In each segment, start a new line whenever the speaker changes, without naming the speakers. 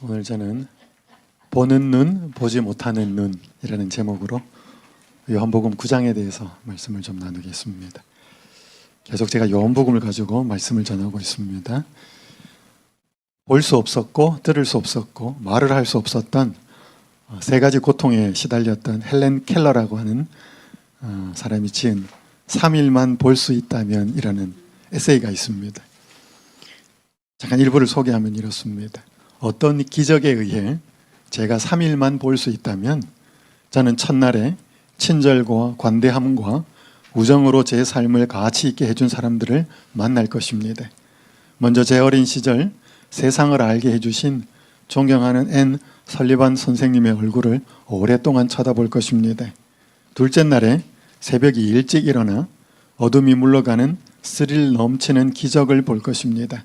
오늘 저는 보는 눈, 보지 못하는 눈이라는 제목으로 요한복음 9장에 대해서 말씀을 좀 나누겠습니다. 계속 제가 요한복음을 가지고 말씀을 전하고 있습니다. 볼 수 없었고 들을 수 없었고 말을 할 수 없었던 세 가지 고통에 시달렸던 헬렌 켈러라고 하는 사람이 지은 3일만 볼 수 있다면 이라는 에세이가 있습니다. 잠깐 일부를 소개하면 이렇습니다. 어떤 기적에 의해 제가 3일만 볼 수 있다면 저는 첫날에 친절과 관대함과 우정으로 제 삶을 가치 있게 해준 사람들을 만날 것입니다. 먼저 제 어린 시절 세상을 알게 해주신 존경하는 앤 설리반 선생님의 얼굴을 오랫동안 쳐다볼 것입니다. 둘째 날에 새벽이 일찍 일어나 어둠이 물러가는 스릴 넘치는 기적을 볼 것입니다.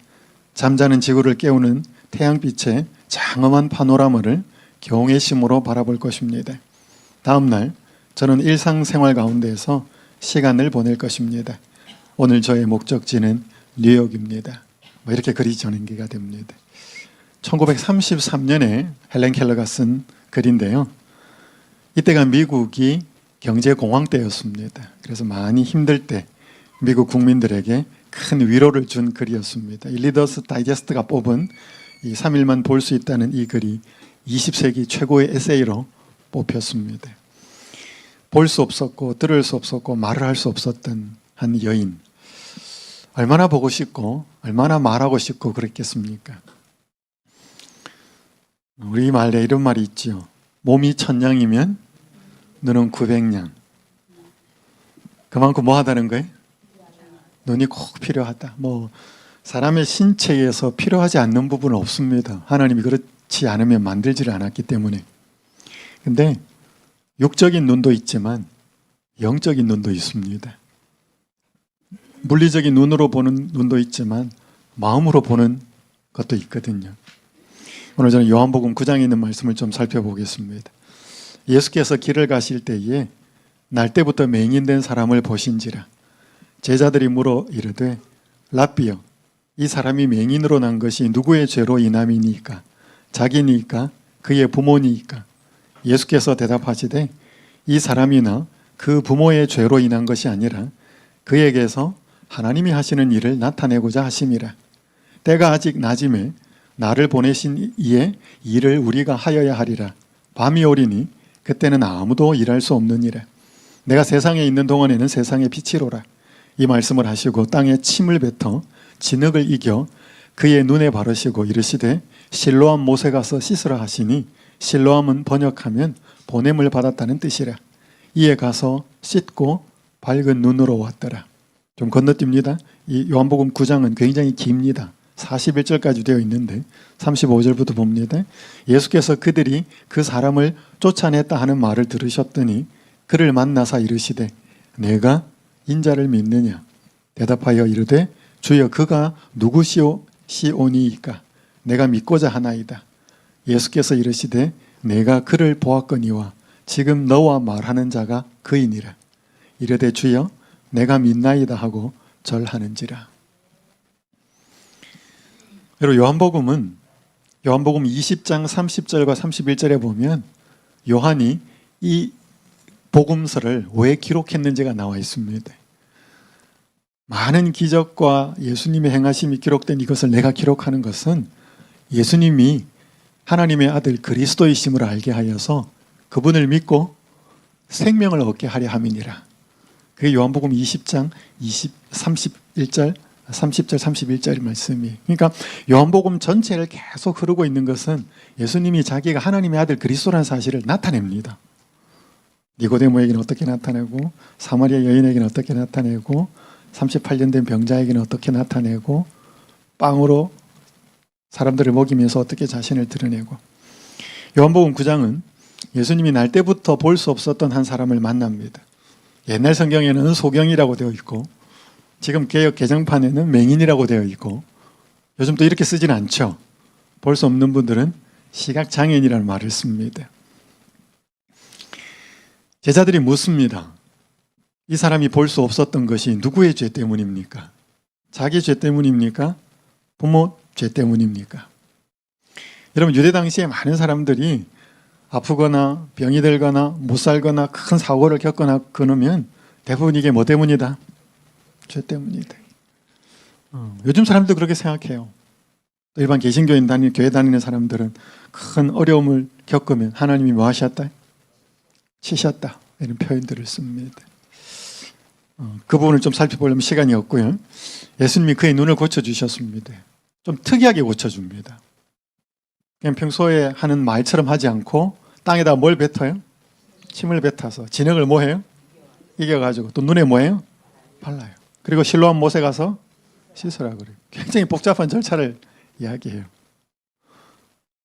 잠자는 지구를 깨우는 태양빛의 장엄한 파노라마를 경외심으로 바라볼 것입니다. 다음 날 저는 일상생활 가운데에서 시간을 보낼 것입니다. 오늘 저의 목적지는 뉴욕입니다. 이렇게 글이 전개가 됩니다. 1933년에 헬렌 켈러가 쓴 글인데요. 이때가 미국이 경제공황 때였습니다. 그래서 많이 힘들 때 미국 국민들에게 큰 위로를 준 글이었습니다. 이 리더스 다이제스트가 뽑은 이 3일만 볼 수 있다는 이 글이 20세기 최고의 에세이로 뽑혔습니다. 볼 수 없었고 들을 수 없었고 말을 할 수 없었던 한 여인, 얼마나 보고 싶고 얼마나 말하고 싶고 그랬겠습니까? 우리 말에 이런 말이 있지요. 몸이 1000냥이면 눈은 900냥. 그만큼 뭐 하다는 거예요? 눈이 꼭 필요하다. 사람의 신체에서 필요하지 않는 부분은 없습니다. 하나님이 그렇지 않으면 만들지를 않았기 때문에. 근데 육적인 눈도 있지만 영적인 눈도 있습니다. 물리적인 눈으로 보는 눈도 있지만 마음으로 보는 것도 있거든요. 오늘 저는 요한복음 9장에 있는 말씀을 좀 살펴보겠습니다. 예수께서 길을 가실 때에 날 때부터 맹인된 사람을 보신지라. 제자들이 물어 이르되 랍비여, 이 사람이 맹인으로 난 것이 누구의 죄로 인함이니까? 자기니까? 그의 부모니까? 예수께서 대답하시되 이 사람이나 그 부모의 죄로 인한 것이 아니라 그에게서 하나님이 하시는 일을 나타내고자 하심이라. 때가 아직 낮음에 나를 보내신 이의 일을 우리가 하여야 하리라. 밤이 오리니 그때는 아무도 일할 수 없느니라. 내가 세상에 있는 동안에는 세상의 빛이로라. 이 말씀을 하시고 땅에 침을 뱉어 진흙을 이겨 그의 눈에 바르시고 이르시되 실로암 못에 가서 씻으라 하시니 실로암은 번역하면 보냄을 받았다는 뜻이라. 이에 가서 씻고 밝은 눈으로 왔더라. 좀 건너뜁니다. 이 요한복음 9장은 굉장히 깁니다. 41절까지 되어 있는데 35절부터 봅니다. 예수께서 그들이 그 사람을 쫓아냈다 하는 말을 들으셨더니 그를 만나사 이르시되 내가 인자를 믿느냐? 대답하여 이르되 주여 그가 누구시오니이까? 내가 믿고자 하나이다. 예수께서 이르시되 내가 그를 보았거니와 지금 너와 말하는 자가 그이니라. 이르되 주여 내가 믿나이다 하고 절하는지라. 여러분, 요한복음 20장 30절과 31절에 보면 요한이 이 복음서를 왜 기록했는지가 나와 있습니다. 많은 기적과 예수님의 행하심이 기록된 이것을 내가 기록하는 것은 예수님이 하나님의 아들 그리스도이심을 알게 하여서 그분을 믿고 생명을 얻게 하려 함이니라. 그게 요한복음 20장 30절 31절 말씀이. 그러니까 요한복음 전체를 계속 흐르고 있는 것은 예수님이 자기가 하나님의 아들 그리스도라는 사실을 나타냅니다. 니고데모에게는 어떻게 나타내고 사마리아 여인에게는 어떻게 나타내고 38년 된 병자에게는 어떻게 나타내고 빵으로 사람들을 먹이면서 어떻게 자신을 드러내고. 요한복음 9장은 예수님이 날 때부터 볼 수 없었던 한 사람을 만납니다. 옛날 성경에는 소경이라고 되어 있고 지금 개역 개정판에는 맹인이라고 되어 있고 요즘 또 이렇게 쓰지는 않죠. 볼 수 없는 분들은 시각장애인이라는 말을 씁니다. 제자들이 묻습니다. 이 사람이 볼 수 없었던 것이 누구의 죄 때문입니까? 자기 죄 때문입니까? 부모 죄 때문입니까? 여러분 유대 당시에 많은 사람들이 아프거나 병이 들거나 못 살거나 큰 사고를 겪거나 그러면 대부분 이게 뭐 때문이다? 죄 때문이다. 요즘 사람도 그렇게 생각해요. 일반 개신교회 다니는 사람들은 큰 어려움을 겪으면 하나님이 뭐 하셨다? 치셨다. 이런 표현들을 씁니다. 그 부분을 좀 살펴보려면 시간이 없고요. 예수님이 그의 눈을 고쳐주셨습니다. 좀 특이하게 고쳐줍니다. 그냥 평소에 하는 말처럼 하지 않고 땅에다 뭘 뱉어요? 침을 뱉어서 진흙을 뭐 해요? 이겨가지고 또 눈에 뭐 해요? 발라요. 그리고 실로암 못에 가서 씻으라 그래요. 굉장히 복잡한 절차를 이야기해요.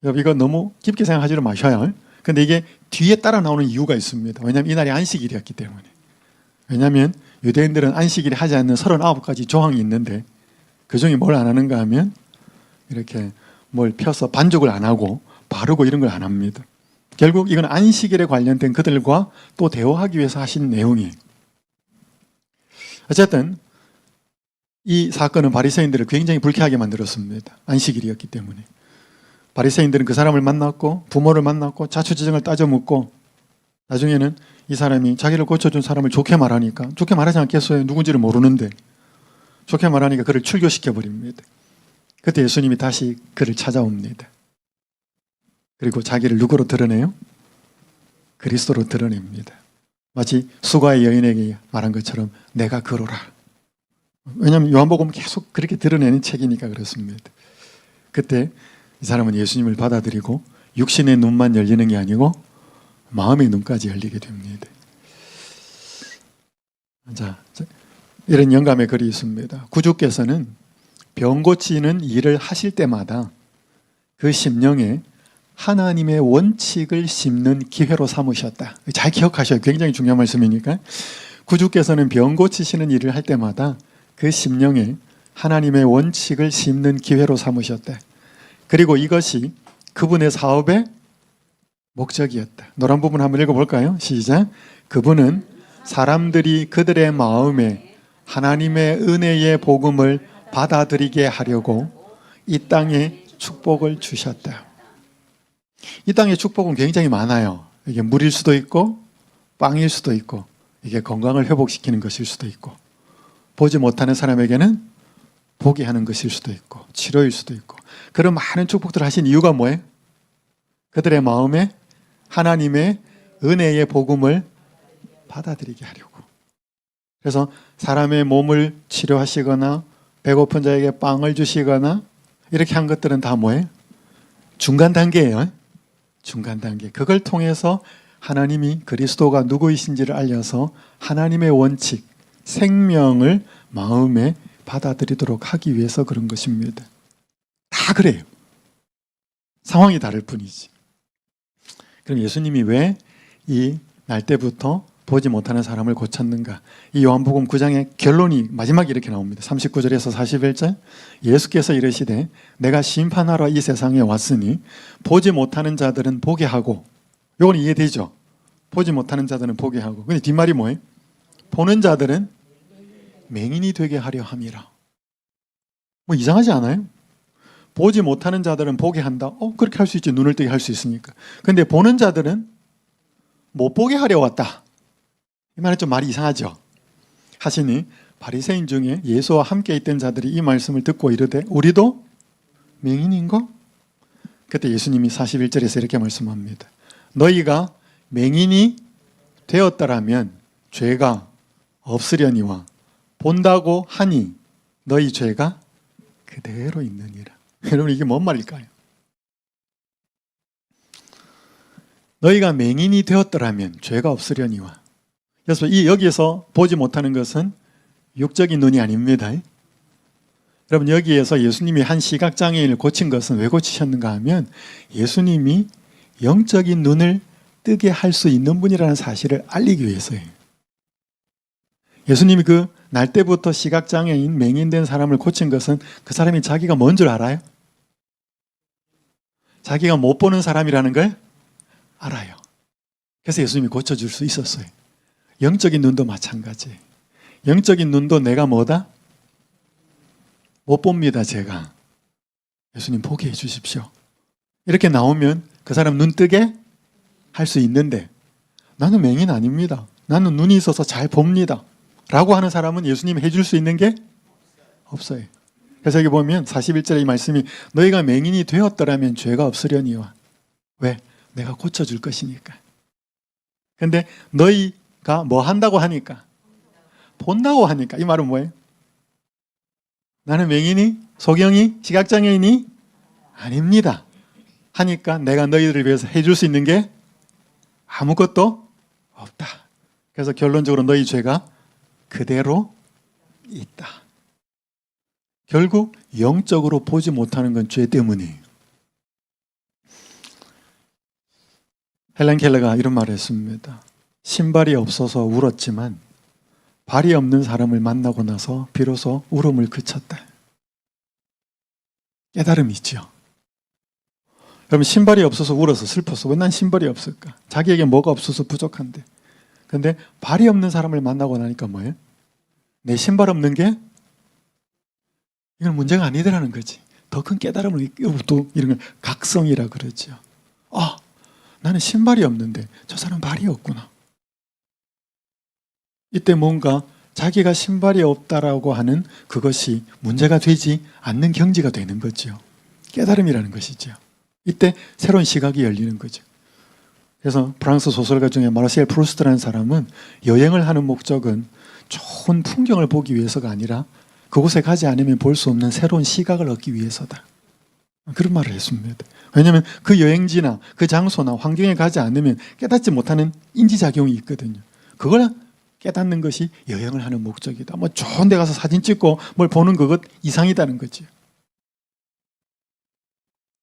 여러분 이거 너무 깊게 생각하지 마셔요. 근데 이게 뒤에 따라 나오는 이유가 있습니다. 왜냐하면 이날이 안식일이었기 때문에. 왜냐하면 유대인들은 안식일에 하지 않는 39가지 조항이 있는데 그중에 뭘 안 하는가 하면 이렇게 뭘 펴서 반죽을 안 하고 바르고 이런 걸 안 합니다. 결국 이건 안식일에 관련된 그들과 또 대화하기 위해서 하신 내용이에요. 어쨌든 이 사건은 바리새인들을 굉장히 불쾌하게 만들었습니다. 안식일이었기 때문에. 바리새인들은 그 사람을 만났고 부모를 만났고 자초지종을 따져 묻고 나중에는 이 사람이 자기를 고쳐준 사람을 좋게 말하니까 좋게 말하지 않겠어요? 누군지를 모르는데 좋게 말하니까 그를 출교시켜버립니다. 그때 예수님이 다시 그를 찾아옵니다. 그리고 자기를 누구로 드러내요? 그리스도로 드러냅니다. 마치 수가의 여인에게 말한 것처럼 내가 그로라. 왜냐하면 요한복음 계속 그렇게 드러내는 책이니까 그렇습니다. 그때 이 사람은 예수님을 받아들이고 육신의 눈만 열리는 게 아니고 마음의 눈까지 열리게 됩니다. 자, 이런 영감의 글이 있습니다. 구주께서는 병 고치는 일을 하실 때마다 그 심령에 하나님의 원칙을 심는 기회로 삼으셨다. 잘 기억하셔요. 굉장히 중요한 말씀이니까. 구주께서는 병 고치시는 일을 할 때마다 그 심령에 하나님의 원칙을 심는 기회로 삼으셨다. 그리고 이것이 그분의 사업의 목적이었다. 노란 부분 한번 읽어볼까요? 시작. 그분은 사람들이 그들의 마음에 하나님의 은혜의 복음을 받아들이게 하려고 이 땅에 축복을 주셨다. 이 땅의 축복은 굉장히 많아요. 이게 물일 수도 있고 빵일 수도 있고 이게 건강을 회복시키는 것일 수도 있고 보지 못하는 사람에게는 보게 하는 것일 수도 있고 치료일 수도 있고 그런 많은 축복들을 하신 이유가 뭐예요? 그들의 마음에 하나님의 은혜의 복음을 받아들이게 하려고. 그래서 사람의 몸을 치료하시거나 배고픈 자에게 빵을 주시거나 이렇게 한 것들은 다 뭐예요? 중간 단계예요. 중간 단계. 그걸 통해서 하나님이 그리스도가 누구이신지를 알려서 하나님의 원칙, 생명을 마음에 받아들이도록 하기 위해서 그런 것입니다. 다 그래요. 상황이 다를 뿐이지. 그럼 예수님이 왜 이 날 때부터 보지 못하는 사람을 고쳤는가? 이 요한복음 9장의 결론이 마지막에 이렇게 나옵니다. 39절에서 41절. 예수께서 이르시되 내가 심판하러 이 세상에 왔으니 보지 못하는 자들은 보게 하고, 이건 이해되죠? 보지 못하는 자들은 보게 하고. 근데 뒷말이 뭐예요? 보는 자들은 맹인이 되게 하려 함이라. 뭐 이상하지 않아요? 보지 못하는 자들은 보게 한다. 그렇게 할 수 있지. 눈을 뜨게 할 수 있으니까. 근데 보는 자들은 못 보게 하려 왔다. 이 말은 좀 말이 이상하죠? 하시니 바리새인 중에 예수와 함께 있던 자들이 이 말씀을 듣고 이르되 우리도 맹인인가? 그때 예수님이 41절에서 이렇게 말씀합니다. 너희가 맹인이 되었더라면 죄가 없으려니와 본다고 하니 너희 죄가 그대로 있느니라. 여러분 이게 뭔 말일까요? 너희가 맹인이 되었더라면 죄가 없으려니와. 그래서 여기에서 보지 못하는 것은 육적인 눈이 아닙니다. 여러분 여기에서 예수님이 한 시각장애인을 고친 것은 왜 고치셨는가 하면 예수님이 영적인 눈을 뜨게 할 수 있는 분이라는 사실을 알리기 위해서예요. 예수님이 그 날 때부터 시각장애인 맹인된 사람을 고친 것은 그 사람이 자기가 뭔 줄 알아요? 자기가 못 보는 사람이라는 걸 알아요. 그래서 예수님이 고쳐줄 수 있었어요. 영적인 눈도 마찬가지. 영적인 눈도 내가 뭐다? 못 봅니다, 제가. 예수님 보게 해 주십시오. 이렇게 나오면 그 사람 눈 뜨게 할 수 있는데 나는 맹인 아닙니다. 나는 눈이 있어서 잘 봅니다. 라고 하는 사람은 예수님이 해줄 수 있는 게 없어요. 그래서 여기 보면 41절의 이 말씀이 너희가 맹인이 되었더라면 죄가 없으려니와. 왜? 내가 고쳐줄 것이니까. 근데 너희가 뭐 한다고 하니까? 본다고 하니까. 이 말은 뭐예요? 나는 맹인이? 소경이? 시각장애인이? 아닙니다. 하니까 내가 너희들을 위해서 해줄 수 있는 게 아무것도 없다. 그래서 결론적으로 너희 죄가 그대로 있다. 결국 영적으로 보지 못하는 건 죄 때문이에요. 헬렌 켈러가 이런 말을 했습니다. 신발이 없어서 울었지만 발이 없는 사람을 만나고 나서 비로소 울음을 그쳤다. 깨달음이 있죠. 그러면 신발이 없어서 울어서 슬펐어. 왜 난 신발이 없을까? 자기에게 뭐가 없어서 부족한데. 근데 발이 없는 사람을 만나고 나니까 뭐예요? 내 신발 없는 게 이건 문제가 아니더라는 거지. 더 큰 깨달음을 또 이런 걸 각성이라 그러죠. 아, 나는 신발이 없는데 저 사람 발이 없구나. 이때 뭔가 자기가 신발이 없다라고 하는 그것이 문제가 되지 않는 경지가 되는 거죠. 깨달음이라는 것이죠. 이때 새로운 시각이 열리는 거죠. 그래서 프랑스 소설가 중에 마르셀 프루스트라는 사람은 여행을 하는 목적은 좋은 풍경을 보기 위해서가 아니라 그곳에 가지 않으면 볼 수 없는 새로운 시각을 얻기 위해서다. 그런 말을 했습니다. 왜냐하면 그 여행지나 그 장소나 환경에 가지 않으면 깨닫지 못하는 인지작용이 있거든요. 그걸 깨닫는 것이 여행을 하는 목적이다. 뭐 좋은 데 가서 사진 찍고 뭘 보는 그것 이상이다는 거죠.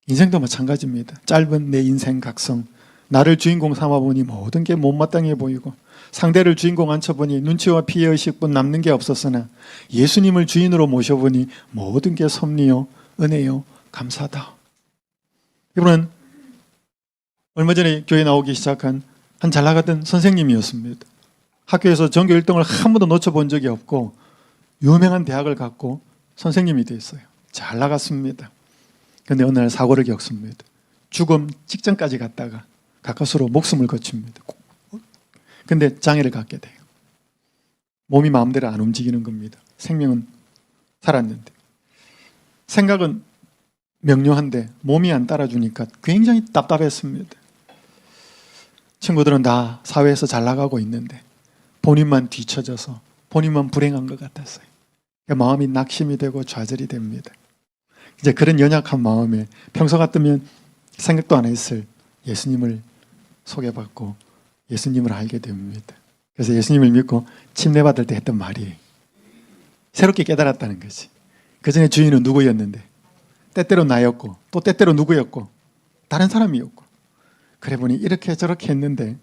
인생도 마찬가지입니다. 짧은 내 인생 각성. 나를 주인공 삼아보니 모든 게 못마땅해 보이고 상대를 주인공 앉혀보니 눈치와 피해의식뿐 남는 게 없었으나 예수님을 주인으로 모셔보니 모든 게 섭리요 은혜요 감사다. 이분은 얼마 전에 교회 나오기 시작한 한 잘 나가던 선생님이었습니다. 학교에서 전교 1등을 한 번도 놓쳐본 적이 없고 유명한 대학을 갔고 선생님이 됐어요. 잘 나갔습니다. 그런데 어느 날 사고를 겪습니다. 죽음 직전까지 갔다가 가까스로 목숨을 거칩니다. 근데 장애를 갖게 돼요. 몸이 마음대로 안 움직이는 겁니다. 생명은 살았는데. 생각은 명료한데 몸이 안 따라주니까 굉장히 답답했습니다. 친구들은 다 사회에서 잘 나가고 있는데 본인만 뒤처져서 본인만 불행한 것 같았어요. 마음이 낙심이 되고 좌절이 됩니다. 이제 그런 연약한 마음에 평소 같으면 생각도 안 했을 예수님을 소개받고 예수님을 알게 됩니다. 그래서 예수님을 믿고 침례받을 때 했던 말이 새롭게 깨달았다는 거지. 그 전에 주인은 누구였는데 때때로 나였고 또 때때로 누구였고 다른 사람이었고 그래 보니 이렇게 저렇게 했는데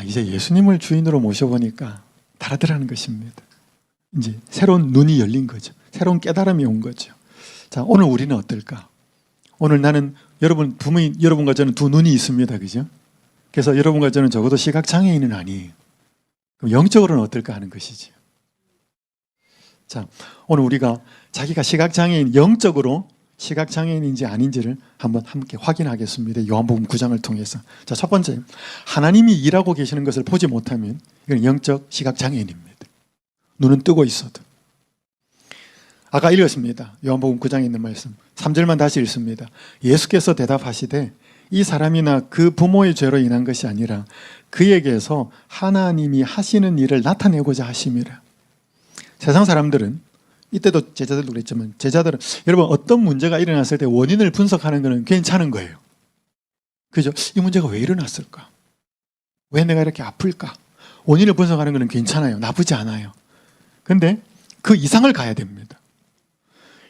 이제 예수님을 주인으로 모셔보니까 다르더라는 것입니다. 이제 새로운 눈이 열린 거죠. 새로운 깨달음이 온 거죠. 자, 오늘 우리는 어떨까? 오늘 나는 여러분과 저는 두 눈이 있습니다. 그죠? 그래서 여러분과 저는 적어도 시각장애인은 아니에요. 그럼 영적으로는 어떨까 하는 것이죠. 자, 오늘 우리가 자기가 시각장애인, 영적으로 시각장애인인지 아닌지를 한번 함께 확인하겠습니다. 요한복음 9장을 통해서. 자, 첫 번째, 하나님이 일하고 계시는 것을 보지 못하면 이건 영적 시각장애인입니다. 눈은 뜨고 있어도. 아까 읽었습니다. 요한복음 9장에 있는 말씀 3절만 다시 읽습니다. 예수께서 대답하시되 이 사람이나 그 부모의 죄로 인한 것이 아니라 그에게서 하나님이 하시는 일을 나타내고자 하심이라. 세상 사람들은 이때도 제자들도 그랬지만 제자들은 여러분 어떤 문제가 일어났을 때 원인을 분석하는 것은 괜찮은 거예요. 그죠? 이 문제가 왜 일어났을까? 왜 내가 이렇게 아플까? 원인을 분석하는 것은 괜찮아요. 나쁘지 않아요. 근데 그 이상을 가야 됩니다.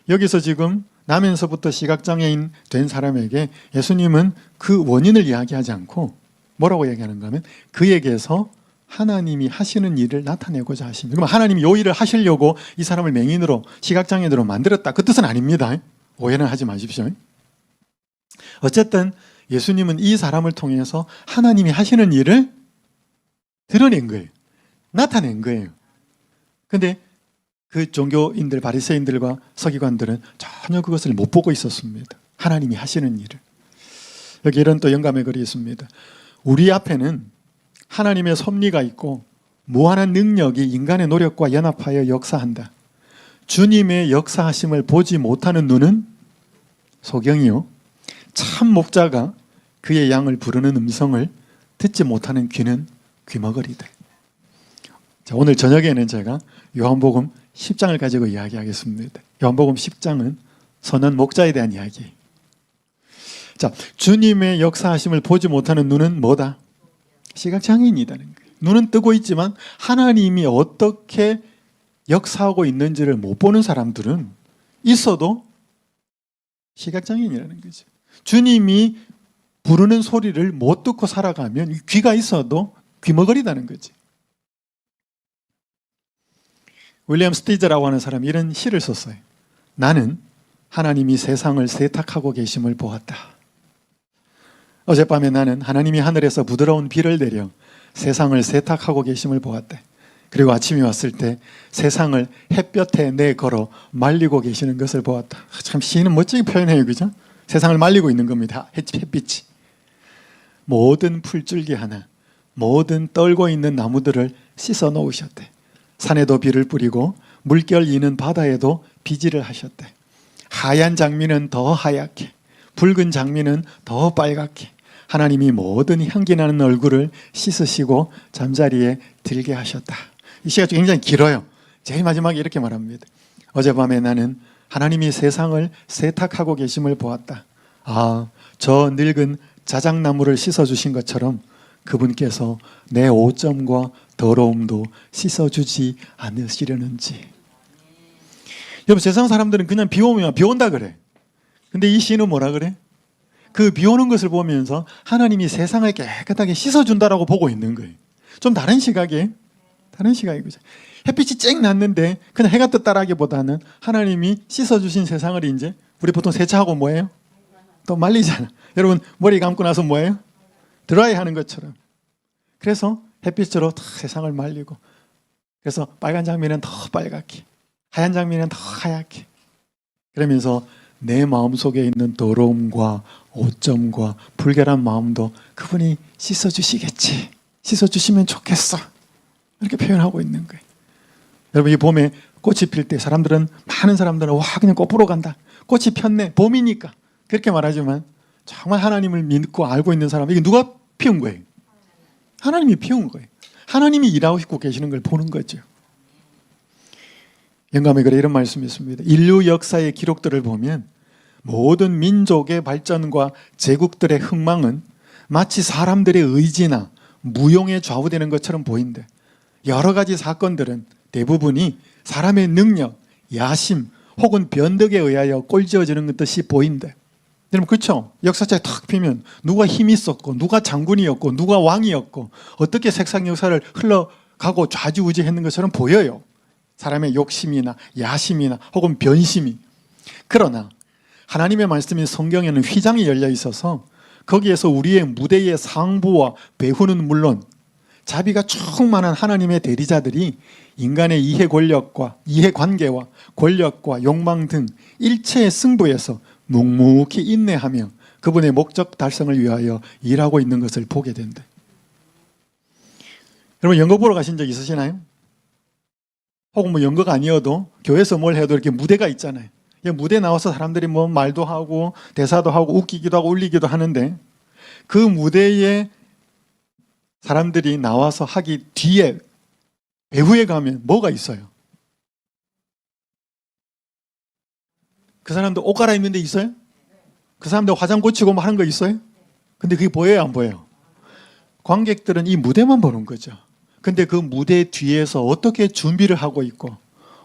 여기서 지금 나면서부터 시각장애인 된 사람에게 예수님은 그 원인을 이야기하지 않고 뭐라고 얘기하는가 하면 그에게서 하나님이 하시는 일을 나타내고자 하십니다. 그럼 하나님이 이 일을 하시려고 이 사람을 맹인으로 시각장애인으로 만들었다. 그 뜻은 아닙니다. 오해는 하지 마십시오. 어쨌든 예수님은 이 사람을 통해서 하나님이 하시는 일을 드러낸 거예요. 나타낸 거예요. 근데 그 종교인들, 바리새인들과 서기관들은 전혀 그것을 못 보고 있었습니다. 하나님이 하시는 일을. 여기 이런 또 영감의 글이 있습니다. 우리 앞에는 하나님의 섭리가 있고 무한한 능력이 인간의 노력과 연합하여 역사한다. 주님의 역사하심을 보지 못하는 눈은 소경이요, 참 목자가 그의 양을 부르는 음성을 듣지 못하는 귀는 귀머거리다. 자, 오늘 저녁에는 제가 요한복음 10장을 가지고 이야기하겠습니다. 요한복음 10장은 선한 목자에 대한 이야기예요. 자, 주님의 역사하심을 보지 못하는 눈은 뭐다? 시각장애인이라는 거예요. 눈은 뜨고 있지만 하나님이 어떻게 역사하고 있는지를 못 보는 사람들은 있어도 시각장애인이라는 거죠. 주님이 부르는 소리를 못 듣고 살아가면 귀가 있어도 귀머거리다는 거지. 윌리엄 스티저라고 하는 사람이 이런 시를 썼어요. 나는 하나님이 세상을 세탁하고 계심을 보았다. 어젯밤에 나는 하나님이 하늘에서 부드러운 비를 내려 세상을 세탁하고 계심을 보았다. 그리고 아침이 왔을 때 세상을 햇볕에 내걸어 말리고 계시는 것을 보았다. 참 시인은 멋지게 표현해요, 그죠? 세상을 말리고 있는 겁니다. 햇빛이. 모든 풀줄기 하나, 모든 떨고 있는 나무들을 씻어 놓으셨대. 산에도 비를 뿌리고 물결 이는 바다에도 비질을 하셨대. 하얀 장미는 더 하얗게, 붉은 장미는 더 빨갛게 하나님이 모든 향기 나는 얼굴을 씻으시고 잠자리에 들게 하셨다. 이 시가 굉장히 길어요. 제일 마지막에 이렇게 말합니다. 어젯밤에 나는 하나님이 세상을 세탁하고 계심을 보았다. 아, 저 늙은 자작나무를 씻어주신 것처럼 그분께서 내 오점과 더러움도 씻어주지 않으시려는지. 여러분, 세상 사람들은 그냥 비 오면 비 온다 그래. 근데 이 시인은 뭐라 그래? 그 비 오는 것을 보면서 하나님이 세상을 깨끗하게 씻어준다라고 보고 있는 거예요. 좀 다른 시각이에요. 다른 시각이죠. 햇빛이 쨍 났는데 그냥 해가 떴다라기보다는 하나님이 씻어주신 세상을 이제 우리 보통 세차하고 뭐예요? 또 말리잖아. 여러분, 머리 감고 나서 뭐예요? 드라이 하는 것처럼. 그래서 햇빛으로 다 세상을 말리고, 그래서 빨간 장미는 더 빨갛게, 하얀 장미는 더 하얗게, 그러면서 내 마음속에 있는 더러움과 오점과 불결한 마음도 그분이 씻어주시겠지, 씻어주시면 좋겠어, 이렇게 표현하고 있는 거예요. 여러분, 이 봄에 꽃이 필 때 많은 사람들은 와, 그냥 꽃 보러 간다, 꽃이 폈네, 봄이니까, 그렇게 말하지만 정말 하나님을 믿고 알고 있는 사람, 이게 누가 피운 거예요? 하나님이 피운 거예요. 하나님이 일하고 계시는 걸 보는 거죠. 영감의 글에 이런 말씀이 있습니다. 인류 역사의 기록들을 보면 모든 민족의 발전과 제국들의 흥망은 마치 사람들의 의지나 무용에 좌우되는 것처럼 보인대. 여러 가지 사건들은 대부분이 사람의 능력, 야심 혹은 변덕에 의하여 꼴지어지는 듯이 보인대. 여러분, 그렇죠? 역사책에 탁 피면 누가 힘이 있었고, 누가 장군이었고, 누가 왕이었고, 어떻게 세상 역사를 흘러가고 좌지우지했는 것처럼 보여요. 사람의 욕심이나 야심이나 혹은 변심이. 그러나 하나님의 말씀인 성경에는 휘장이 열려 있어서 거기에서 우리의 무대의 상부와 배후는 물론 자비가 충만한 하나님의 대리자들이 인간의 이해 권력과 이해관계와 권력과 욕망 등 일체의 승부에서 묵묵히 인내하며 그분의 목적 달성을 위하여 일하고 있는 것을 보게 된다. 여러분, 연극 보러 가신 적 있으시나요? 혹은 뭐 연극 아니어도 교회에서 뭘 해도 이렇게 무대가 있잖아요. 무대 나와서 사람들이 뭐 말도 하고 대사도 하고 웃기기도 하고 울리기도 하는데, 그 무대에 사람들이 나와서 하기 뒤에 배후에 가면 뭐가 있어요? 그 사람들 옷 갈아입는 데 있어요? 그 사람들 화장 고치고 뭐 하는 거 있어요? 근데 그게 보여요, 안 보여요? 관객들은 이 무대만 보는 거죠. 근데 그 무대 뒤에서 어떻게 준비를 하고 있고,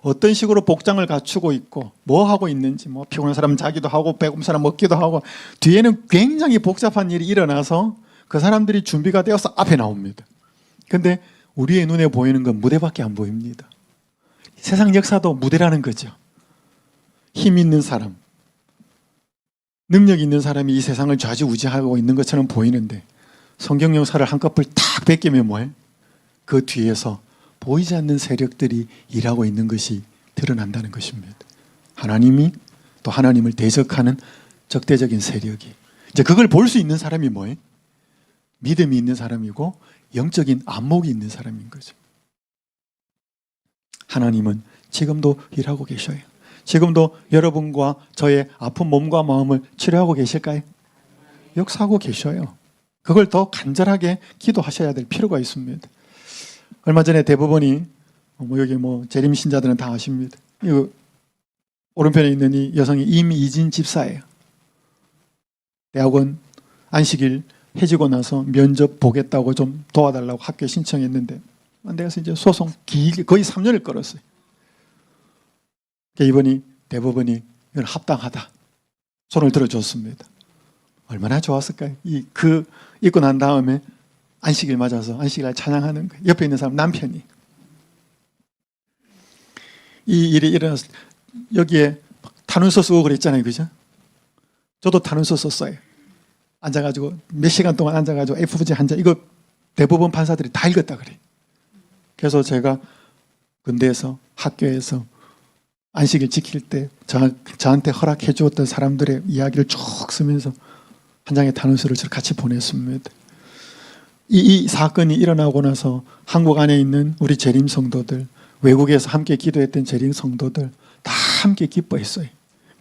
어떤 식으로 복장을 갖추고 있고, 뭐 하고 있는지, 뭐 피곤한 사람은 자기도 하고 배고픈 사람 먹기도 하고, 뒤에는 굉장히 복잡한 일이 일어나서 그 사람들이 준비가 되어서 앞에 나옵니다. 근데 우리의 눈에 보이는 건 무대밖에 안 보입니다. 세상 역사도 무대라는 거죠. 힘 있는 사람, 능력 있는 사람이 이 세상을 좌지우지하고 있는 것처럼 보이는데, 성경 역사를 한꺼풀 탁 베끼면 뭐예요? 그 뒤에서 보이지 않는 세력들이 일하고 있는 것이 드러난다는 것입니다. 하나님이 또 하나님을 대적하는 적대적인 세력이. 이제 그걸 볼 수 있는 사람이 뭐예요? 믿음이 있는 사람이고 영적인 안목이 있는 사람인 거죠. 하나님은 지금도 일하고 계셔요. 지금도 여러분과 저의 아픈 몸과 마음을 치료하고 계실까요? 역사하고 계셔요. 그걸 더 간절하게 기도하셔야 될 필요가 있습니다. 얼마 전에 대법원이 여기 재림 신자들은 다 아십니다. 이 오른편에 있는 이 여성이 임이진 집사예요. 대학원 안식일 해지고 나서 면접 보겠다고 좀 도와달라고 학교에 신청했는데 내가 이제 소송 길게 거의 3년을 끌었어요. 이번이 대법원이 이건 합당하다 손을 들어줬습니다. 얼마나 좋았을까요? 있고 난 다음에 안식일 맞아서 안식일 찬양하는 거예요. 옆에 있는 사람 남편이. 이 일이 일어났을 때 여기에 탄원서 쓰고 그랬잖아요. 그죠? 저도 탄원서 썼어요. 앉아가지고 몇 시간 동안 앉아가지고 F부지 한 장, 이거 대법원 판사들이 다 읽었다 그래. 그래서 제가 군대에서 학교에서 안식일 지킬 때 저한테 허락해 주었던 사람들의 이야기를 쭉 쓰면서 한 장의 탄원서를 같이 보냈습니다. 이 사건이 일어나고 나서 한국 안에 있는 우리 재림 성도들, 외국에서 함께 기도했던 재림 성도들 다 함께 기뻐했어요.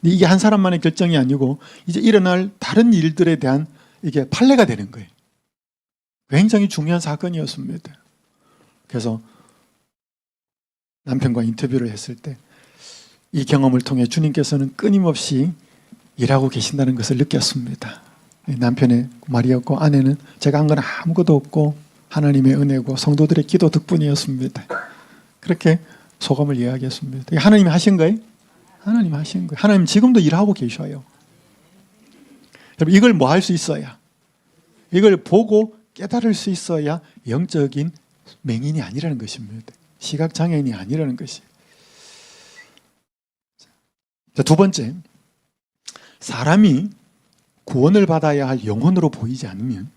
이게 한 사람만의 결정이 아니고 이제 일어날 다른 일들에 대한 이게 판례가 되는 거예요. 굉장히 중요한 사건이었습니다. 그래서 남편과 인터뷰를 했을 때 이 경험을 통해 주님께서는 끊임없이 일하고 계신다는 것을 느꼈습니다. 남편의 말이었고 아내는 제가 한 건 아무것도 없고 하나님의 은혜고 성도들의 기도 덕분이었습니다. 그렇게 소감을 이야기했습니다. 하나님이 하신 거예요? 하나님이 하신 거예요. 하나님 지금도 일하고 계셔요. 여러분 이걸 뭐 할 수 있어야? 이걸 보고 깨달을 수 있어야 영적인 맹인이 아니라는 것입니다. 시각장애인이 아니라는 것이. 자, 두 번째, 사람이 구원을 받아야 할 영혼으로 보이지 않으면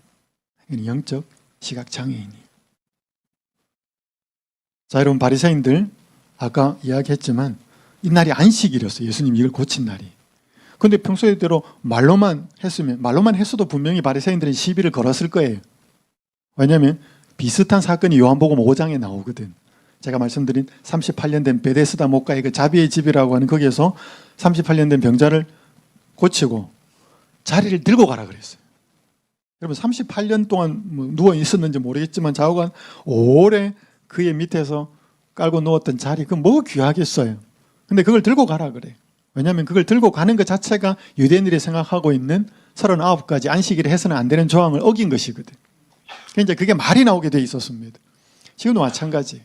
영적 시각장애인이. 자, 여러분 바리새인들 아까 이야기했지만 이 날이 안식일이었어요. 예수님이 이걸 고친 날이. 그런데 평소에대로 말로만 했어도 분명히 바리새인들은 시비를 걸었을 거예요. 왜냐하면 비슷한 사건이 요한복음 5장에 나오거든. 제가 말씀드린 38년 된 베데스다 목가의 그 자비의 집이라고 하는 거기에서 38년 된 병자를 고치고 자리를 들고 가라 그랬어요. 여러분 38년 동안 누워 있었는지 모르겠지만 좌우간 오래 그의 밑에서 깔고 누웠던 자리, 그건 뭐 귀하겠어요. 근데 그걸 들고 가라 그래. 왜냐하면 그걸 들고 가는 것 자체가 유대인들이 생각하고 있는 39가지 안식일에 해서는 안 되는 조항을 어긴 것이거든. 그러니까 그게 말이 나오게 돼 있었습니다. 지금도 마찬가지예요.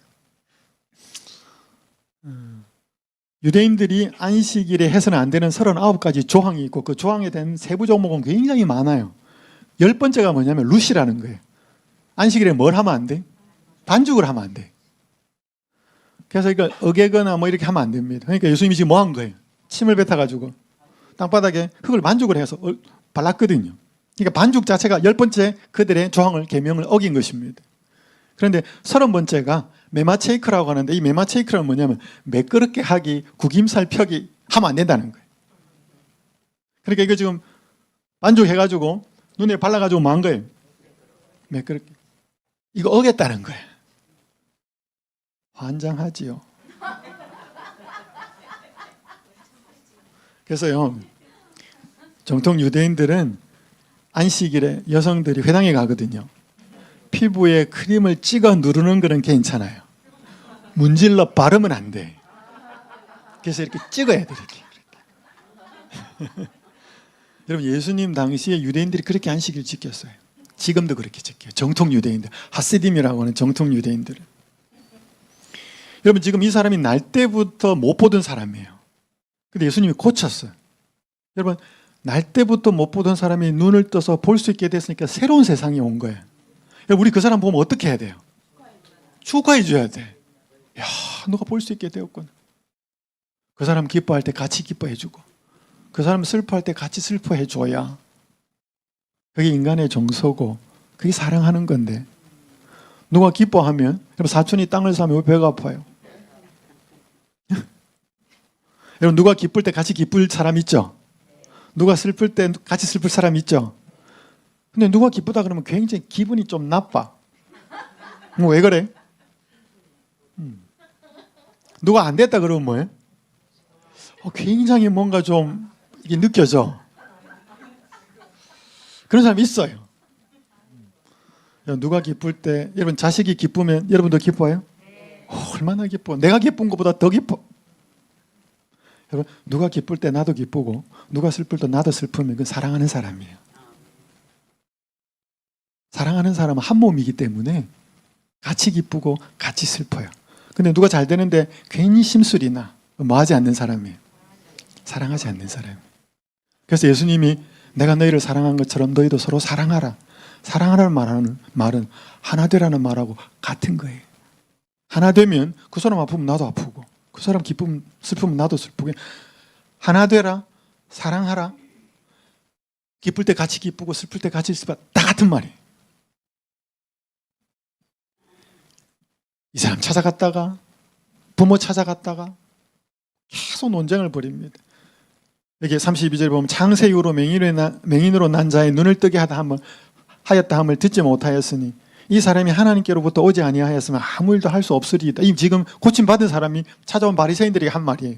유대인들이 안식일에 해서는 안 되는 39가지 조항이 있고 그 조항에 대한 세부 종목은 굉장히 많아요. 10번째가 뭐냐면 루시라는 거예요. 안식일에 뭘 하면 안 돼? 반죽을 하면 안 돼. 그래서 이걸 어개거나 뭐 이렇게 하면 안 됩니다. 그러니까 예수님이 지금 뭐 한 거예요? 침을 뱉어가지고 땅바닥에 흙을 반죽을 해서 발랐거든요. 그러니까 반죽 자체가 10번째 그들의 조항을 계명을 어긴 것입니다. 그런데 30번째가 메마체이크라고 하는데 이 메마체이크는 뭐냐면 매끄럽게 하기, 구김살 펴기 하면 안 된다는 거예요. 그러니까 이거 지금 반죽해가지고 눈에 발라가지고 뭐 한 거예요? 매끄럽게. 이거 어겼다는 거예요. 환장하지요. 그래서요, 정통 유대인들은 안식일에 여성들이 회당에 가거든요. 피부에 크림을 찍어 누르는 거는 괜찮아요. 문질러 바르면 안 돼. 그래서 이렇게 찍어야 돼. 이렇게. 여러분 예수님 당시에 유대인들이 그렇게 안식일 지켰어요. 지금도 그렇게 지켜요. 정통 유대인들, 하시딤이라고 하는 정통 유대인들. 여러분 지금 이 사람이 날 때부터 못 보던 사람이에요. 근데 예수님이 고쳤어요. 여러분 날 때부터 못 보던 사람이 눈을 떠서 볼 수 있게 됐으니까 새로운 세상이 온 거예요. 여러분 우리 그 사람 보면 어떻게 해야 돼요? 축하해 줘야 돼. 야, 너가 볼 수 있게 되었구나. 그 사람 기뻐할 때 같이 기뻐해 주고 그 사람 슬퍼할 때 같이 슬퍼해 줘야 그게 인간의 정서고 그게 사랑하는 건데 누가 기뻐하면 여러분 사촌이 땅을 사면 왜 배가 아파요? 여러분 누가 기쁠 때 같이 기쁠 사람 있죠? 누가 슬플 때 같이 슬플 사람 있죠? 근데 누가 기쁘다 그러면 굉장히 기분이 좀 나빠. 뭐 왜 그래? 누가 안 됐다 그러면 뭐해? 굉장히 뭔가 좀 이게 느껴져. 그런 사람이 있어요. 누가 기쁠 때, 여러분 자식이 기쁘면 여러분도 기뻐요? 얼마나 기뻐. 내가 기쁜 것보다 더 기뻐. 여러분 누가 기쁠 때 나도 기쁘고 누가 슬플 때 나도 슬프면 그건 사랑하는 사람이에요. 사랑하는 사람은 한 몸이기 때문에 같이 기쁘고 같이 슬퍼요. 근데 누가 잘 되는데 괜히 심술이 나. 뭐 하지 않는 사람이에요. 사랑하지 않는 사람이에요. 그래서 예수님이 내가 너희를 사랑한 것처럼 너희도 서로 사랑하라. 사랑하라는 말은 하나 되라는 말하고 같은 거예요. 하나 되면 그 사람 아프면 나도 아프고 그 사람 기쁘면 슬프면 나도 슬프고 하나 되라, 사랑하라. 기쁠 때 같이 기쁘고 슬플 때 같이 슬퍼. 다 같은 말이에요. 이 사람 찾아갔다가 부모 찾아갔다가 계속 논쟁을 벌입니다. 여기 32절에 보면 창세 이후로 맹인으로 난 자의 눈을 뜨게 하였다 함을 듣지 못하였으니 이 사람이 하나님께로부터 오지 아니하였으면 아무 일도 할 수 없으리이다. 이 지금 고침받은 사람이 찾아온 바리새인들에게 한 말이에요.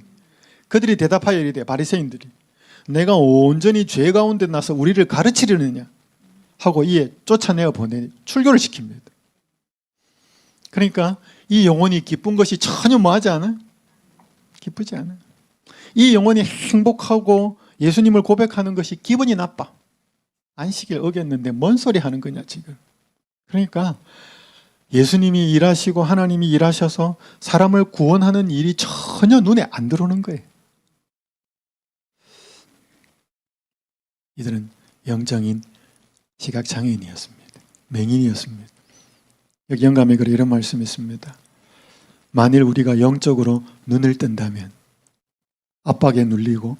그들이 대답하여 이르되 바리새인들이 내가 온전히 죄 가운데 나서 우리를 가르치려느냐 하고 이에 쫓아내어 보내 출교를 시킵니다. 그러니까 이 영혼이 기쁜 것이 전혀 뭐하지 않아요? 기쁘지 않아요. 이 영혼이 행복하고 예수님을 고백하는 것이 기분이 나빠. 안식일 어겼는데 뭔 소리 하는 거냐 지금. 그러니까 예수님이 일하시고 하나님이 일하셔서 사람을 구원하는 일이 전혀 눈에 안 들어오는 거예요. 이들은 영적인 시각장애인이었습니다. 맹인이었습니다. 여기 영감의 글에 이런 말씀이 있습니다. 만일 우리가 영적으로 눈을 뜬다면 압박에 눌리고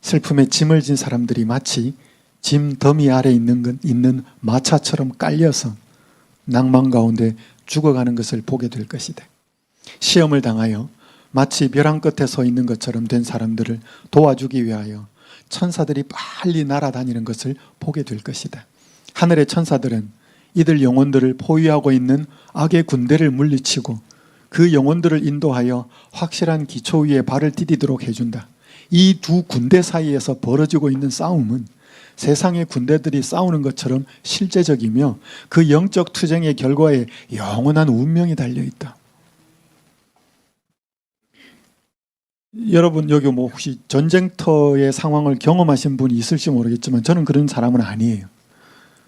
슬픔에 짐을 진 사람들이 마치 짐 더미 아래 있는 마차처럼 깔려서 낭만 가운데 죽어가는 것을 보게 될 것이다. 시험을 당하여 마치 벼랑 끝에 서 있는 것처럼 된 사람들을 도와주기 위하여 천사들이 빨리 날아다니는 것을 보게 될 것이다. 하늘의 천사들은 이들 영혼들을 포위하고 있는 악의 군대를 물리치고 그 영혼들을 인도하여 확실한 기초 위에 발을 디디도록 해준다. 이 두 군대 사이에서 벌어지고 있는 싸움은 세상의 군대들이 싸우는 것처럼 실제적이며 그 영적 투쟁의 결과에 영원한 운명이 달려있다. 여러분 여기 뭐 혹시 전쟁터의 상황을 경험하신 분이 있을지 모르겠지만 저는 그런 사람은 아니에요.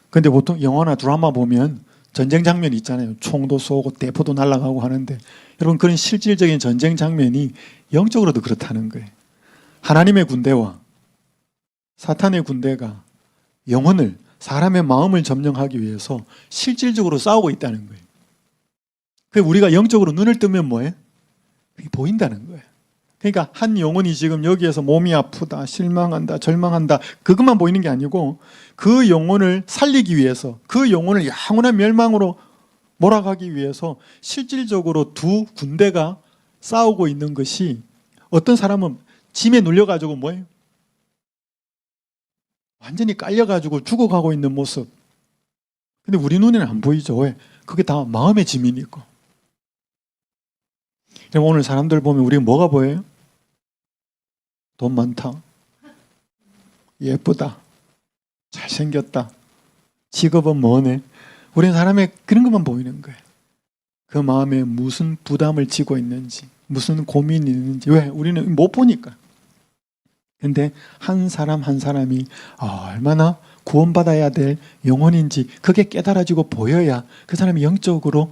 근데 보통 영화나 드라마 보면 전쟁 장면이 있잖아요. 총도 쏘고 대포도 날아가고 하는데 여러분 그런 실질적인 전쟁 장면이 영적으로도 그렇다는 거예요. 하나님의 군대와 사탄의 군대가 영혼을 사람의 마음을 점령하기 위해서 실질적으로 싸우고 있다는 거예요. 그래서 우리가 영적으로 눈을 뜨면 뭐예요? 그게 보인다는 거예요. 그러니까 한 영혼이 지금 여기에서 몸이 아프다, 실망한다, 절망한다 그것만 보이는 게 아니고 그 영혼을 살리기 위해서 그 영혼을 영원한 멸망으로 몰아가기 위해서 실질적으로 두 군대가 싸우고 있는 것이 어떤 사람은 짐에 눌려가지고 뭐예요? 완전히 깔려가지고 죽어가고 있는 모습. 근데 우리 눈에는 안 보이죠. 왜? 그게 다 마음의 짐이니까. 그럼 오늘 사람들 보면 우리가 뭐가 보여요? 돈 많다, 예쁘다, 잘생겼다, 직업은 뭐네. 우리는 사람의 그런 것만 보이는 거예요. 그 마음에 무슨 부담을 지고 있는지, 무슨 고민이 있는지. 왜? 우리는 못 보니까. 근데 한 사람 한 사람이 얼마나 구원받아야 될 영혼인지 그게 깨달아지고 보여야 그 사람이 영적으로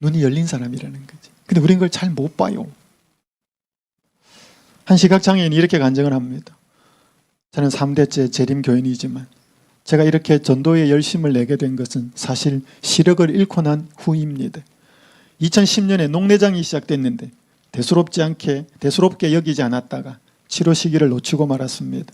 눈이 열린 사람이라는 거지. 근데 우리는 그걸 잘 못 봐요. 한 시각장애인이 이렇게 간증을 합니다. 저는 3대째 재림교인이지만 제가 이렇게 전도에 열심을 내게 된 것은 사실 시력을 잃고 난 후입니다. 2010년에 녹내장이 시작됐는데 대수롭게 여기지 않았다가 치료 시기를 놓치고 말았습니다.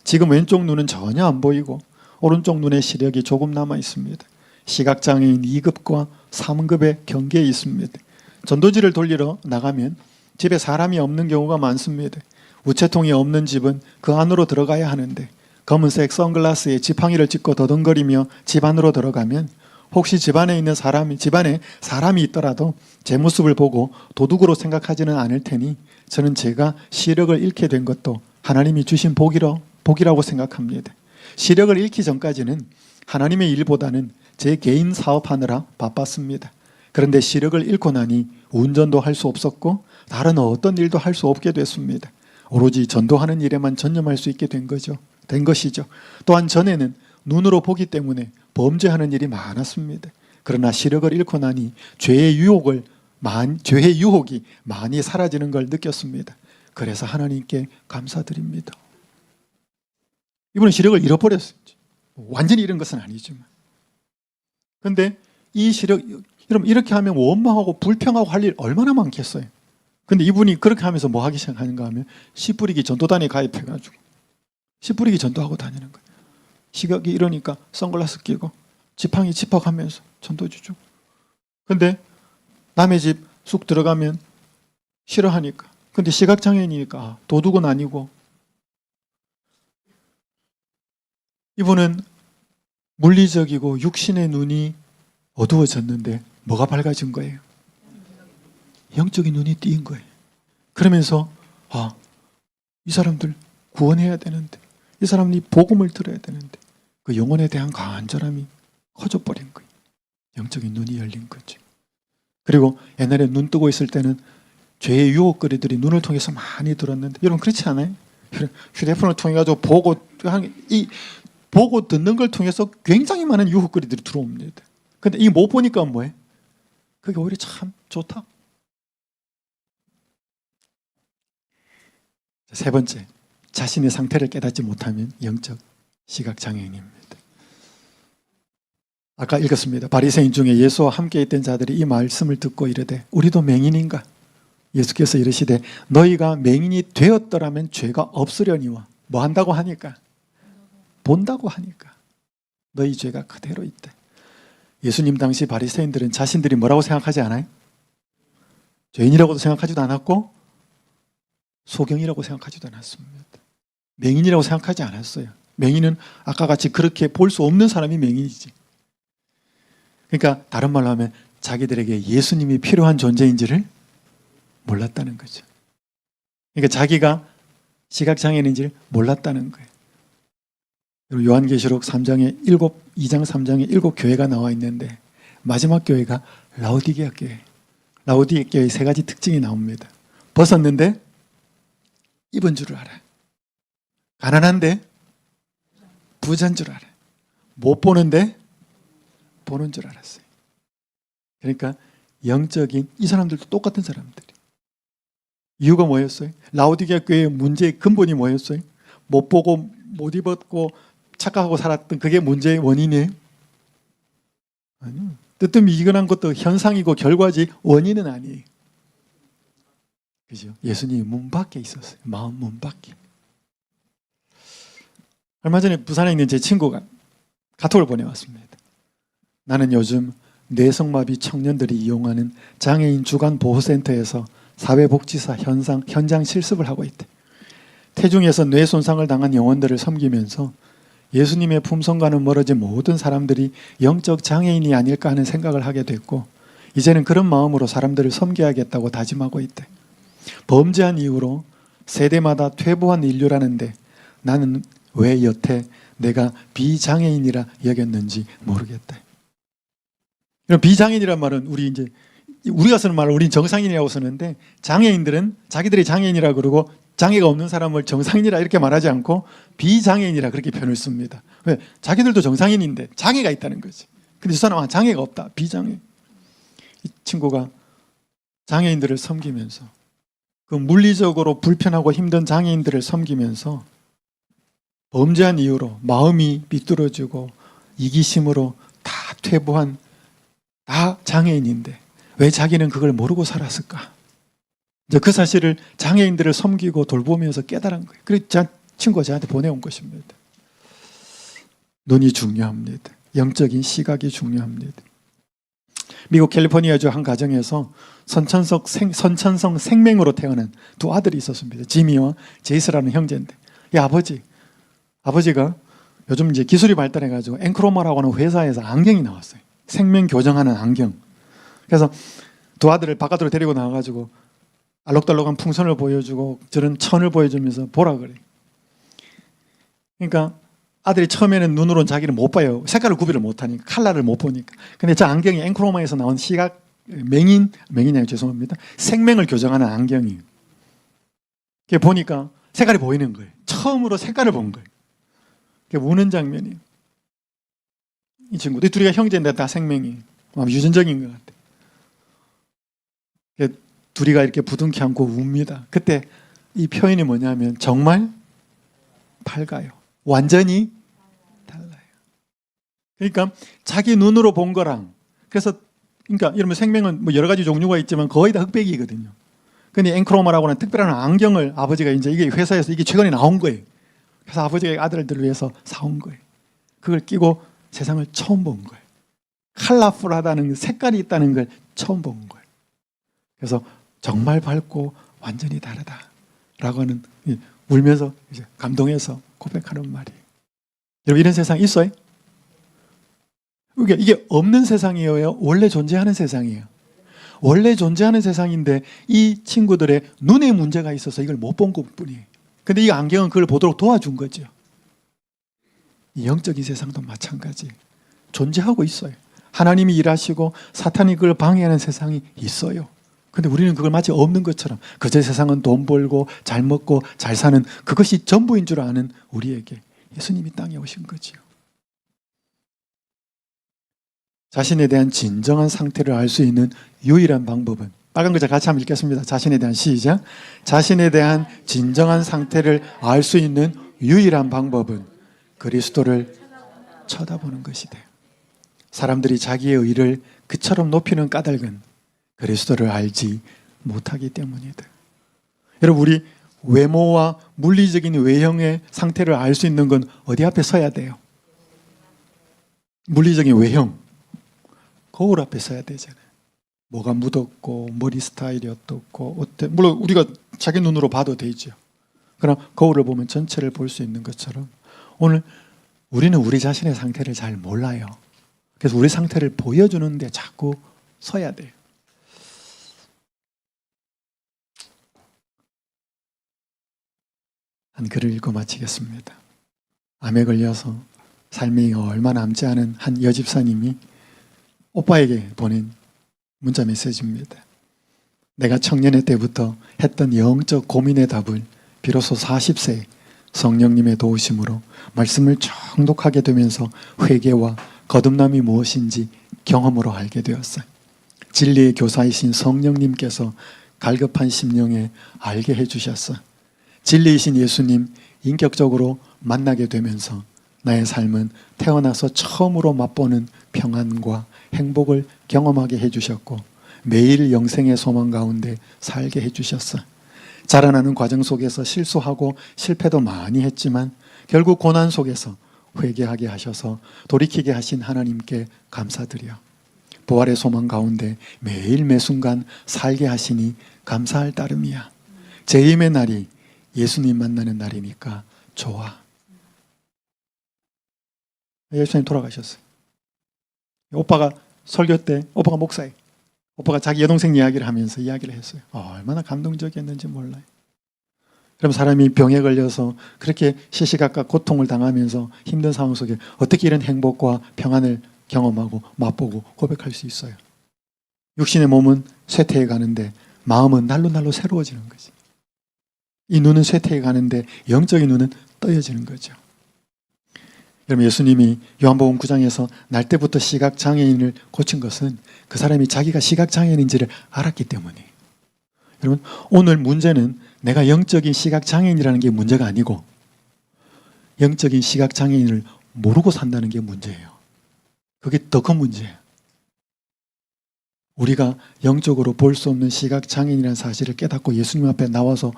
지금 왼쪽 눈은 전혀 안 보이고 오른쪽 눈에 시력이 조금 남아 있습니다. 시각장애인 2급과 3급의 경계에 있습니다. 전도지를 돌리러 나가면 집에 사람이 없는 경우가 많습니다. 우체통이 없는 집은 그 안으로 들어가야 하는데 검은색 선글라스에 지팡이를 짚고 더듬거리며 집 안으로 들어가면 혹시 집안에 사람이 있더라도 제 모습을 보고 도둑으로 생각하지는 않을 테니 저는 제가 시력을 잃게 된 것도 하나님이 주신 복이라고 생각합니다. 시력을 잃기 전까지는 하나님의 일보다는 제 개인 사업하느라 바빴습니다. 그런데 시력을 잃고 나니 운전도 할 수 없었고 다른 어떤 일도 할 수 없게 됐습니다. 오로지 전도하는 일에만 전념할 수 있게 된 것이죠. 또한 전에는 눈으로 보기 때문에 범죄하는 일이 많았습니다. 그러나 시력을 잃고 나니 죄의 유혹이 많이 사라지는 걸 느꼈습니다. 그래서 하나님께 감사드립니다. 이분은 시력을 잃어버렸어요. 완전히 잃은 것은 아니지만. 그런데 이 시력, 여러분 이렇게 하면 원망하고 불평하고 할 일 얼마나 많겠어요. 근데 이분이 그렇게 하면서 뭐 하기 시작하는가 하면 씨 뿌리기 전도단에 가입해가지고 씨 뿌리기 전도하고 다니는 거예요. 시각이 이러니까 선글라스 끼고 지팡이 짚어가면서 전도주 주고. 근데 남의 집 쑥 들어가면 싫어하니까. 근데 시각장애인이니까 도둑은 아니고. 이분은 물리적이고 육신의 눈이 어두워졌는데 뭐가 밝아진 거예요? 영적인 눈이 띄인 거예요. 그러면서 이 사람들 구원해야 되는데, 이 사람이 복음을 들어야 되는데 그 영혼에 대한 간절함이 커져버린 거예요. 영적인 눈이 열린 거죠. 그리고 옛날에 눈 뜨고 있을 때는 죄의 유혹거리들이 눈을 통해서 많이 들었는데, 여러분 그렇지 않아요? 휴대폰을 통해 가지고 보고 듣는 걸 통해서 굉장히 많은 유혹거리들이 들어옵니다. 근데 이 못 보니까 뭐해? 그게 오히려 참 좋다. 세 번째, 자신의 상태를 깨닫지 못하면 영적 시각장애인입니다. 아까 읽었습니다. 바리새인 중에 예수와 함께 있던 자들이 이 말씀을 듣고 이르되 우리도 맹인인가? 예수께서 이르시되 너희가 맹인이 되었더라면 죄가 없으려니와 뭐 한다고 하니까? 본다고 하니까 너희 죄가 그대로 있대. 예수님 당시 바리새인들은 자신들이 뭐라고 생각하지 않아요? 죄인이라고도 생각하지도 않았고 소경이라고 생각하지도 않았습니다. 맹인이라고 생각하지 않았어요. 맹인은 아까 같이 그렇게 볼 수 없는 사람이 맹인이지. 그러니까 다른 말로 하면 자기들에게 예수님이 필요한 존재인지를 몰랐다는 거죠. 그러니까 자기가 시각장애인인지를 몰랐다는 거예요. 요한계시록 2장 3장에 7 교회가 나와 있는데 마지막 교회가 라오디게아 교회. 라오디게아 교회의 세 가지 특징이 나옵니다. 벗었는데 입은 줄을 알아. 가난한데 부자인 줄 알아. 못 보는데 보는 줄 알았어요. 그러니까 영적인 이 사람들도 똑같은 사람들이. 이유가 뭐였어요? 라오디게아 교회의 문제의 근본이 뭐였어요? 못 보고 못 입었고 착각하고 살았던 그게 문제의 원인이에요? 아니요. 뜨뜻미지근한 것도 현상이고 결과지 원인은 아니에요. 그죠? 예수님이 문 밖에 있었어요. 마음 문 밖에. 얼마 전에 부산에 있는 제 친구가 카톡을 보내왔습니다. 나는 요즘 뇌성마비 청년들이 이용하는 장애인 주간 보호센터에서 사회복지사 현장 실습을 하고 있대. 태중에서 뇌 손상을 당한 영혼들을 섬기면서 예수님의 품성과는 멀어진 모든 사람들이 영적 장애인이 아닐까 하는 생각을 하게 됐고 이제는 그런 마음으로 사람들을 섬겨야겠다고 다짐하고 있대. 범죄한 이후로 세대마다 퇴보한 인류라는데 나는 왜 여태 내가 비장애인이라 여겼는지 모르겠다. 비장애인이란 말은 우리가 쓰는 말을 우린 정상인이라고 쓰는데 장애인들은 자기들이 장애인이라 그러고 장애가 없는 사람을 정상인이라 이렇게 말하지 않고 비장애인이라 그렇게 표현을 씁니다. 왜? 자기들도 정상인인데 장애가 있다는 거지. 근데 이 사람은 장애가 없다. 비장애. 이 친구가 장애인들을 섬기면서 그 물리적으로 불편하고 힘든 장애인들을 섬기면서 범죄한 이유로 마음이 비뚤어지고 이기심으로 다 퇴보한 다 장애인인데 왜 자기는 그걸 모르고 살았을까? 이제 그 사실을 장애인들을 섬기고 돌보면서 깨달은 거예요. 그래서 친구가 저한테 보내온 것입니다. 눈이 중요합니다. 영적인 시각이 중요합니다. 미국 캘리포니아주 한 가정에서 선천성 생맹으로 태어난 두 아들이 있었습니다. 지미와 제이스라는 형제인데 이 아버지가 요즘 이제 기술이 발달해가지고 엔크로마라고 하는 회사에서 안경이 나왔어요. 생명 교정하는 안경. 그래서 두 아들을 바깥으로 데리고 나와가지고 알록달록한 풍선을 보여주고 저런 천을 보여주면서 보라 그래. 그러니까 아들이 처음에는 눈으로는 자기를 못 봐요. 색깔을 구별을 못하니까, 컬러를 못 보니까. 근데 저 안경이 엔크로마에서 나온 시각 맹인이 죄송합니다. 생명을 교정하는 안경이에요. 그게 보니까 색깔이 보이는 거예요. 처음으로 색깔을 본 거예요. 그게 우는 장면이에요. 이 친구들 둘이가 형제인데 다 생명이에요. 유전적인 것 같아요. 둘이가 이렇게 부둥켜 안고 웁니다. 그때 이 표현이 뭐냐면 정말 밝아요. 완전히 달라요. 그러니까 자기 눈으로 본 거랑, 그러니까 이러면 생명은 뭐 여러 가지 종류가 있지만 거의 다 흑백이거든요. 근데 엔크로마라고 하는 특별한 안경을 아버지가 이제 이게 회사에서 이게 최근에 나온 거예요. 그래서 아버지가 아들들을 위해서 사온 거예요. 그걸 끼고 세상을 처음 본 거예요. 컬러풀하다는, 색깔이 있다는 걸 처음 본 거예요. 그래서 정말 밝고 완전히 다르다라고 하는, 울면서 이제 감동해서 고백하는 말이에요. 여러분, 이런 세상 있어요? 이게 없는 세상이에요? 원래 존재하는 세상이에요? 원래 존재하는 세상인데 이 친구들의 눈에 문제가 있어서 이걸 못 본 것뿐이에요. 근데 이 안경은 그걸 보도록 도와준 거죠. 이 영적인 세상도 마찬가지. 존재하고 있어요. 하나님이 일하시고 사탄이 그걸 방해하는 세상이 있어요. 근데 우리는 그걸 마치 없는 것처럼 그저 세상은 돈 벌고 잘 먹고 잘 사는 그것이 전부인 줄 아는 우리에게 예수님이 땅에 오신 거지요. 자신에 대한 진정한 상태를 알 수 있는 유일한 방법은, 빨간 글자 같이 한번 읽겠습니다. 자신에 대한, 시작. 자신에 대한 진정한 상태를 알 수 있는 유일한 방법은 그리스도를 쳐다보는 것이다. 사람들이 자기의 의를 그처럼 높이는 까닭은 그리스도를 알지 못하기 때문이다. 여러분, 우리 외모와 물리적인 외형의 상태를 알 수 있는 건 어디 앞에 서야 돼요? 물리적인 외형, 거울 앞에 서야 되잖아요. 뭐가 묻었고 머리 스타일이 어떻고 어때? 물론 우리가 자기 눈으로 봐도 되죠. 그럼 거울을 보면 전체를 볼 수 있는 것처럼 오늘 우리는 우리 자신의 상태를 잘 몰라요. 그래서 우리 상태를 보여주는데 자꾸 서야 돼요. 한 글을 읽고 마치겠습니다. 암에 걸려서 삶이 얼마 남지 않은 한 여집사님이 오빠에게 보낸 문자 메시지입니다. 내가 청년의 때부터 했던 영적 고민의 답을 비로소 40세에 성령님의 도우심으로 말씀을 정독하게 되면서 회개와 거듭남이 무엇인지 경험으로 알게 되었어요. 진리의 교사이신 성령님께서 갈급한 심령에 알게 해주셨어요. 진리이신 예수님 인격적으로 만나게 되면서 나의 삶은 태어나서 처음으로 맛보는 평안과 행복을 경험하게 해주셨고 매일 영생의 소망 가운데 살게 해주셨어. 자라나는 과정 속에서 실수하고 실패도 많이 했지만 결국 고난 속에서 회개하게 하셔서 돌이키게 하신 하나님께 감사드려. 부활의 소망 가운데 매일 매순간 살게 하시니 감사할 따름이야. 재림의 날이 예수님 만나는 날이니까 좋아. 예수님 돌아가셨어요. 오빠가 설교 때, 오빠가 목사예요. 오빠가 자기 여동생 이야기를 하면서 이야기를 했어요. 얼마나 감동적이었는지 몰라요. 그럼 사람이 병에 걸려서 그렇게 시시각각 고통을 당하면서 힘든 상황 속에 어떻게 이런 행복과 평안을 경험하고 맛보고 고백할 수 있어요? 육신의 몸은 쇠퇴해 가는데 마음은 날로 날로 새로워지는 거지. 이 눈은 쇠퇴해 가는데 영적인 눈은 떠여지는 거죠. 여러분, 예수님이 요한복음 9장에서 날 때부터 시각장애인을 고친 것은 그 사람이 자기가 시각장애인인지를 알았기 때문이에요. 여러분, 오늘 문제는 내가 영적인 시각장애인이라는 게 문제가 아니고 영적인 시각장애인을 모르고 산다는 게 문제예요. 그게 더 큰 문제예요. 우리가 영적으로 볼 수 없는 시각장애인이라는 사실을 깨닫고 예수님 앞에 나와서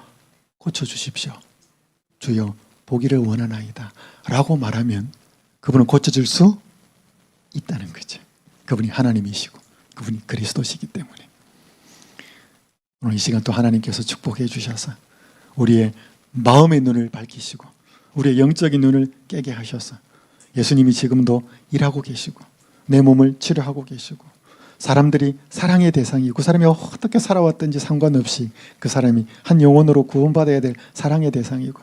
고쳐주십시오. 주여 보기를 원하나이다 라고 말하면 그분은 고쳐줄 수 있다는 거죠. 그분이 하나님이시고 그분이 그리스도시기 때문에. 오늘 이 시간 또 하나님께서 축복해 주셔서 우리의 마음의 눈을 밝히시고 우리의 영적인 눈을 깨게 하셔서 예수님이 지금도 일하고 계시고 내 몸을 치료하고 계시고 사람들이 사랑의 대상이고 그 사람이 어떻게 살아왔든지 상관없이 그 사람이 한 영혼으로 구원받아야 될 사랑의 대상이고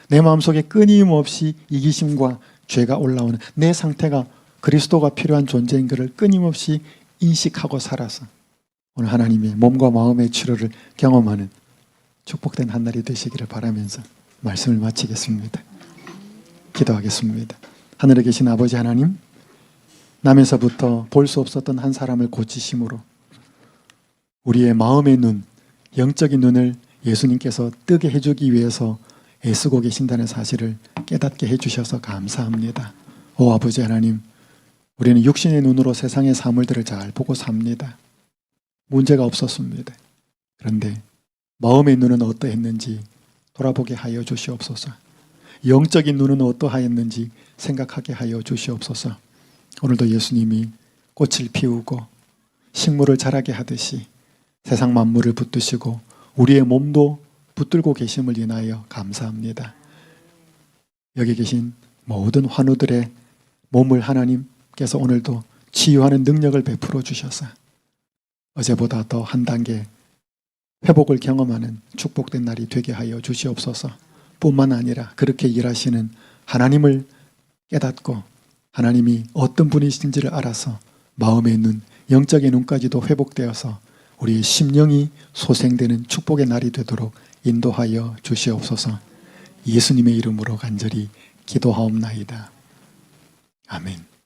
내 마음속에 끊임없이 이기심과 죄가 올라오는 내 상태가 그리스도가 필요한 존재인 것을 끊임없이 인식하고 살아서 오늘 하나님의 몸과 마음의 치료를 경험하는 축복된 한 날이 되시기를 바라면서 말씀을 마치겠습니다. 기도하겠습니다. 하늘에 계신 아버지 하나님, 남에서부터 볼 수 없었던 한 사람을 고치심으로 우리의 마음의 눈, 영적인 눈을 예수님께서 뜨게 해주기 위해서 애쓰고 계신다는 사실을 깨닫게 해주셔서 감사합니다. 오 아버지 하나님, 우리는 육신의 눈으로 세상의 사물들을 잘 보고 삽니다. 문제가 없었습니다. 그런데 마음의 눈은 어떠했는지 돌아보게 하여 주시옵소서. 영적인 눈은 어떠하였는지 생각하게 하여 주시옵소서. 오늘도 예수님이 꽃을 피우고 식물을 자라게 하듯이 세상 만물을 붙드시고 우리의 몸도 붙들고 계심을 인하여 감사합니다. 여기 계신 모든 환우들의 몸을 하나님께서 오늘도 치유하는 능력을 베풀어 주셔서 어제보다 더 한 단계 회복을 경험하는 축복된 날이 되게 하여 주시옵소서. 뿐만 아니라 그렇게 일하시는 하나님을 깨닫고 하나님이 어떤 분이신지를 알아서 마음의 눈, 영적인 눈까지도 회복되어서 우리의 심령이 소생되는 축복의 날이 되도록 인도하여 주시옵소서. 예수님의 이름으로 간절히 기도하옵나이다. 아멘.